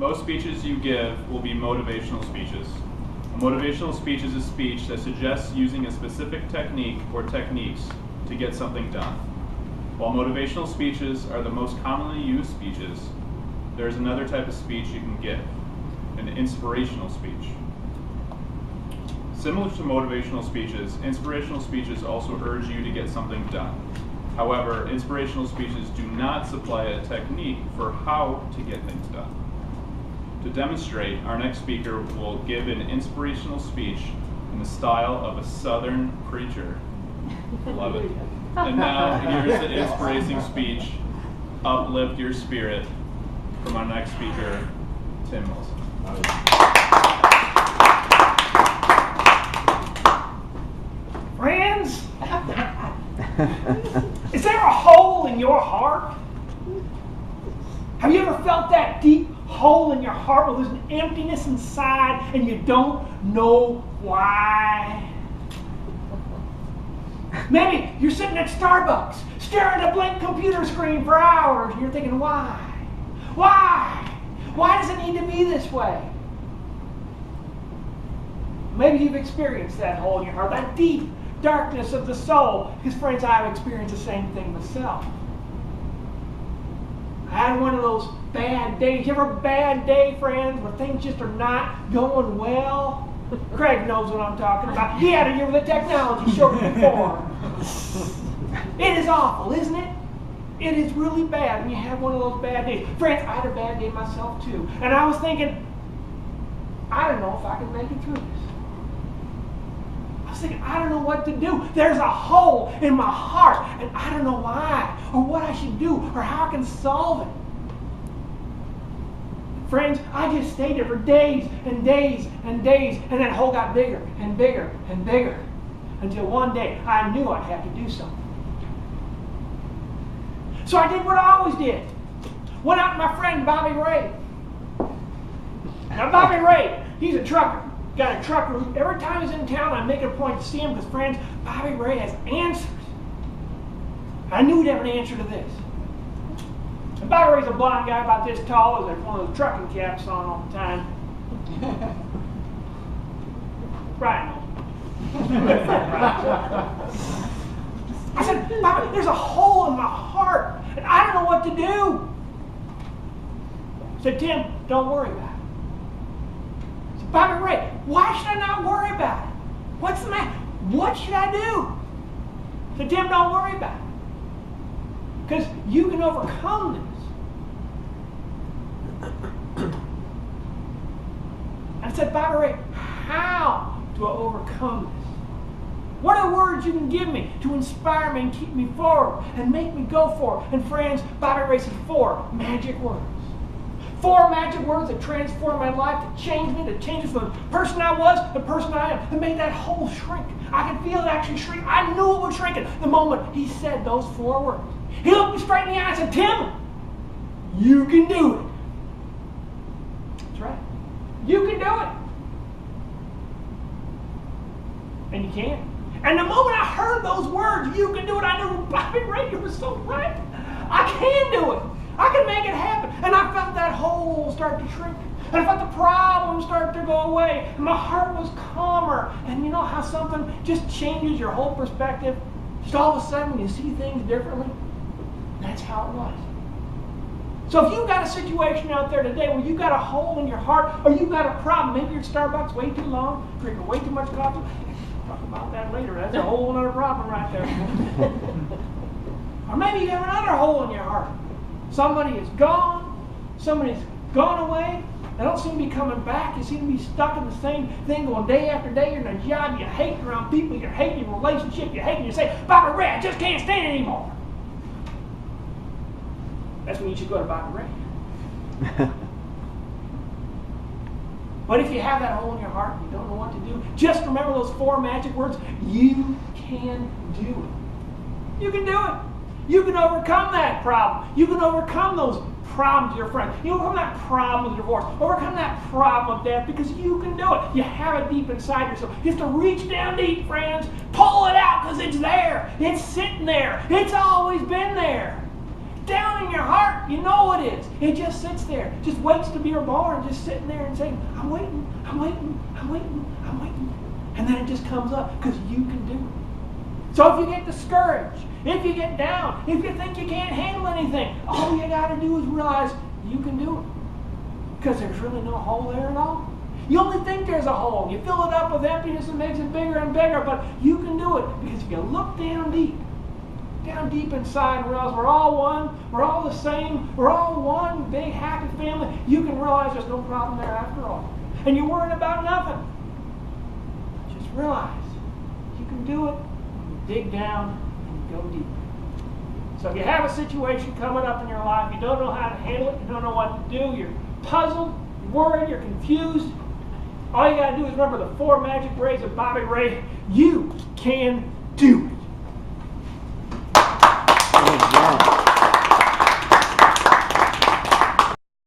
Most speeches you give will be motivational speeches. A motivational speech is a speech that suggests using a specific technique or techniques to get something done. While motivational speeches are the most commonly used speeches, there is another type of speech you can give, an inspirational speech. Similar to motivational speeches, inspirational speeches also urge you to get something done. However, inspirational speeches do not supply a technique for how to get things done. To demonstrate, our next speaker will give an inspirational speech in the style of a Southern preacher. Love it. And now, here's the inspirational speech, Uplift Your Spirit, from our next speaker, Tim Wilson. Friends, is there a hole in your heart? Have you ever felt that deep hole in your heart where there's an emptiness inside and you don't know why? Maybe you're sitting at Starbucks staring at a blank computer screen for hours and you're thinking, why? Why? Why does it need to be this way? Maybe you've experienced that hole in your heart, that deep darkness of the soul. Because friends, I've experienced the same thing myself. I had one of those bad days. You ever have a bad day, friends, where things just are not going well? Craig knows what I'm talking about. He had a year with the technology show before. It is awful, isn't it? It is really bad when you have one of those bad days. Friends, I had a bad day myself too. And I was thinking, I don't know if I can make it through this. I was thinking, I don't know what to do. There's a hole in my heart, and I don't know why, or what I should do, or how I can solve it. Friends, I just stayed there for days and days and days, and that hole got bigger and bigger and bigger, until one day I knew I'd have to do something. So I did what I always did. Went out to my friend Bobby Ray. Now Bobby Ray, he's a trucker. Got a trucker who, every time he's in town, I make it a point to see him because, friends, Bobby Ray has answers. I knew he'd have an answer to this. And Bobby Ray's a blonde guy about this tall, with one of those trucking caps on all the time. Right. I said, Bobby, there's a hole in my heart, and I don't know what to do. I said, Tim, don't worry about it. I said, Bobby Ray, why should I not worry about it? What's the matter? What should I do? I said, Tim, don't worry about it. Because you can overcome this. I said, Bobby Ray, how do I overcome this? What are words you can give me to inspire me and keep me forward and make me go forward? And friends, Bobby Ray said 4 magic words. 4 magic words that transformed my life, that changed me, that changed me from the person I was to the person I am, that made that hole shrink. I could feel it actually shrink. I knew it was shrinking the moment he said those 4 words. He looked me straight in the eye and said, Tim, you can do it. That's right. You can do it. And you can. And the moment I heard those words, you can do it, I knew Bobby Ray was so right. I can do it. I can make it happen. And I felt that hole start to shrink. And I felt the problem start to go away. And my heart was calmer. And you know how something just changes your whole perspective? Just all of a sudden you see things differently? That's how it was. So if you've got a situation out there today where you've got a hole in your heart, or you've got a problem, maybe you're at Starbucks way too long, drinking way too much coffee. Talk about that later. That's a whole other problem right there. Or maybe you have another hole in your heart. Somebody is gone. Somebody's gone away. They don't seem to be coming back. You seem to be stuck in the same thing going day after day. You're in a job. You hate around people. You're hating your relationship. You hate and you say, Bobby Ray, I just can't stand it anymore. That's when you should go to Bobby Ray. But if you have that hole in your heart and you don't know what to do, just remember those 4 magic words. You can do it. You can do it. You can overcome that problem. You can overcome those problems with your friends. You overcome that problem with divorce. Overcome that problem of death because you can do it. You have it deep inside yourself. You have to reach down deep, friends. Pull it out because it's there. It's sitting there. It's always been there. down in your heart, you know it is. It just sits there, just waits to be born, just sitting there and saying, I'm waiting, I'm waiting, I'm waiting, I'm waiting. And then it just comes up because you can do it. So if you get discouraged, if you get down, if you think you can't handle anything, all you got to do is realize you can do it. Because there's really no hole there at all. You only think there's a hole. You fill it up with emptiness and makes it bigger and bigger, but you can do it. Because if you look down deep inside and realize we're all one, we're all the same, we're all one big happy family, you can realize there's no problem there after all. And you're worrying about nothing. Just realize you can do it. You dig down and you go deep. So if you have a situation coming up in your life, you don't know how to handle it, you don't know what to do, you're puzzled, you're worried, you're confused, all you got to do is remember the 4 magic rays of Bobby Ray. You can do it.